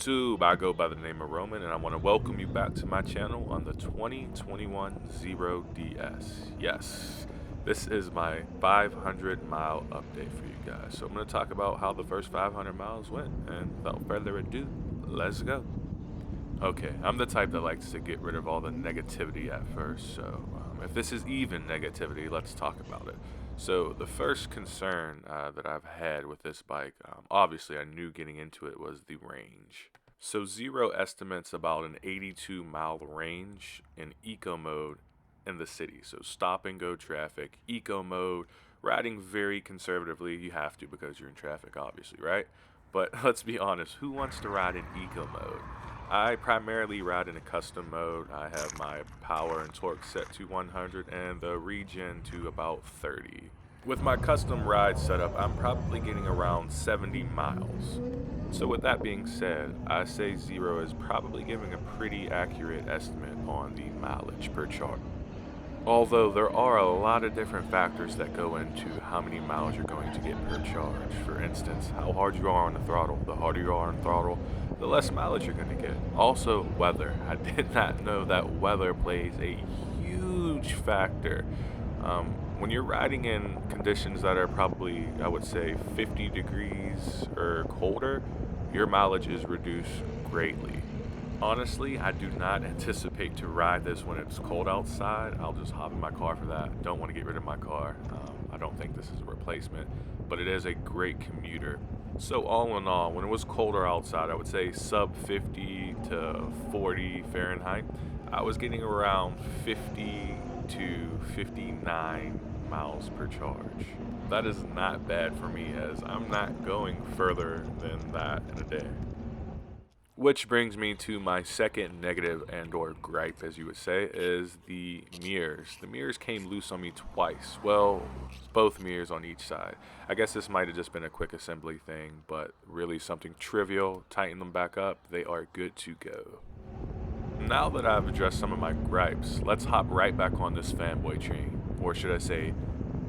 YouTube? I go by the name of Roman, and I want to welcome you back to my channel on the 2021 Zero DS. Yes, this is my 500-mile update for you guys. So I'm going to talk about how the first 500 miles went, and without further ado, let's go. Okay, I'm the type that likes to get rid of all the negativity at first, so if this is even negativity, let's talk about it. So the first concern that I've had with this bike, obviously I knew getting into it, was the range. So Zero estimates about an 82-mile range in eco mode in the city. So stop and go traffic, eco mode, riding very conservatively. You have to because you're in traffic, obviously, right? But let's be honest, who wants to ride in eco mode? I primarily ride in a custom mode. I have my power and torque set to 100 and the regen to about 30. With my custom ride setup, I'm probably getting around 70 miles. So with that being said, I say Zero is probably giving a pretty accurate estimate on the mileage per chart. Although there are a lot of different factors that go into how many miles you're going to get per charge. For instance, how hard you are on the throttle. The harder you are on throttle, the less mileage you're going to get. Also, weather. I did not know that weather plays a huge factor. When you're riding in conditions that are probably, I would say, 50 degrees or colder, your mileage is reduced greatly. Honestly, I do not anticipate to ride this when it's cold outside. I'll just hop in my car for that. Don't want to get rid of my car. I don't think this is a replacement, but it is a great commuter. So all in all, when it was colder outside, I would say sub 50 to 40 Fahrenheit, I was getting around 50 to 59 miles per charge. That is not bad for me, as I'm not going further than that in a day. Which brings me to my second negative and or gripe, as you would say, is the mirrors. The mirrors came loose on me twice. Well, both mirrors on each side. I guess this might have just been a quick assembly thing, but really something trivial. Tighten them back up. They are good to go. Now that I've addressed some of my gripes, let's hop right back on this fanboy train. Or should I say,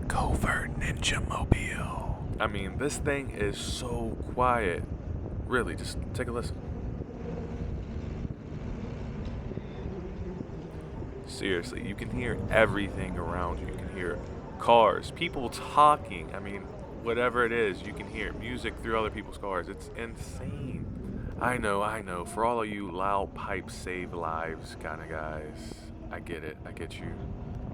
covert ninja mobile. I mean, this thing is so quiet. Really, just take a listen. Seriously, you can hear everything around you. You can hear cars, people talking. I mean, whatever it is, you can hear music through other people's cars. It's insane. I know. For all of you loud pipes save lives kind of guys, I get it. I get you.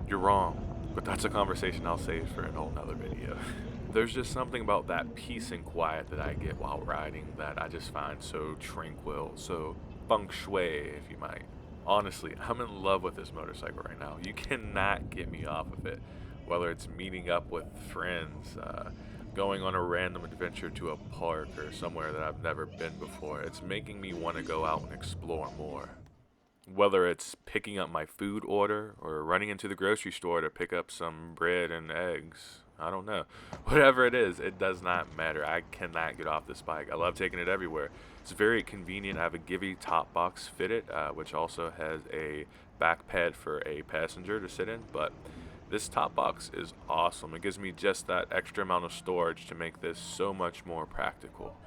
You're wrong. But that's a conversation I'll save for a whole nother video. There's just something about that peace and quiet that I get while riding that I just find so tranquil, so feng shui, if you might. Honestly, I'm in love with this motorcycle right now. You cannot get me off of it. Whether it's meeting up with friends, going on a random adventure to a park or somewhere that I've never been before, it's making me want to go out and explore more. Whether it's picking up my food order or running into the grocery store to pick up some bread and eggs. I don't know. Whatever it is, it does not matter. I cannot get off this bike. I love taking it everywhere. It's very convenient. I have a Givy top box fitted, which also has a back pad for a passenger to sit in. But this top box is awesome. It gives me just that extra amount of storage to make this so much more practical.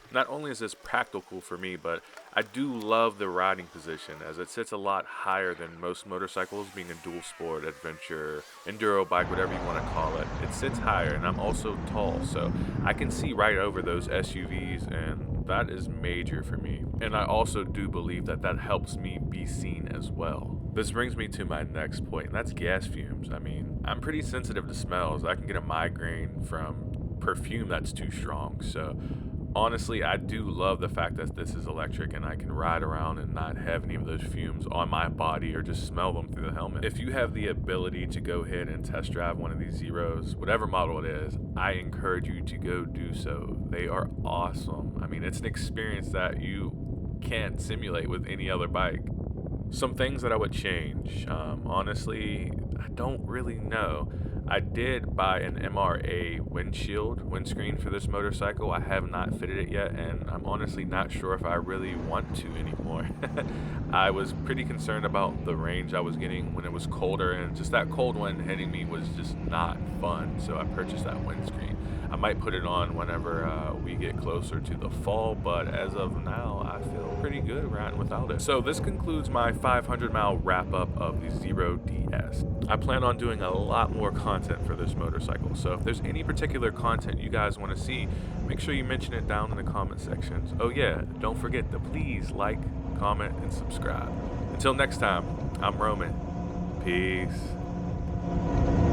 Not only is this practical for me, but I do love the riding position, as it sits a lot higher than most motorcycles, being a dual sport, adventure, enduro bike, whatever you want to call it. It sits higher, and I'm also tall, so I can see right over those SUVs, and that is major for me. And I also do believe that that helps me be seen as well. This brings me to my next point, and that's gas fumes. I mean, I'm pretty sensitive to smells. I can get a migraine from perfume that's too strong, so honestly, I do love the fact that this is electric and I can ride around and not have any of those fumes on my body or just smell them through the helmet. If you have the ability to go ahead and test drive one of these Zeros, whatever model it is, I encourage you to go do so. They are awesome. I mean, it's an experience that you can't simulate with any other bike. Some things that I would change, honestly, I don't really know. I did buy an MRA windscreen for this motorcycle. I have not fitted it yet, and I'm honestly not sure if I really want to anymore. I was pretty concerned about the range I was getting when it was colder, and just that cold wind hitting me was just not fun, so I purchased that windscreen. I might put it on whenever we get closer to the fall, but as of now, I feel pretty good riding without it. So this concludes my 500-mile wrap-up of the Zero DS. I plan on doing a lot more content for this motorcycle, so if there's any particular content you guys want to see, make sure you mention it down in the comment sections. Oh yeah, don't forget to please like, comment, and subscribe. Until next time, I'm Roman. Peace.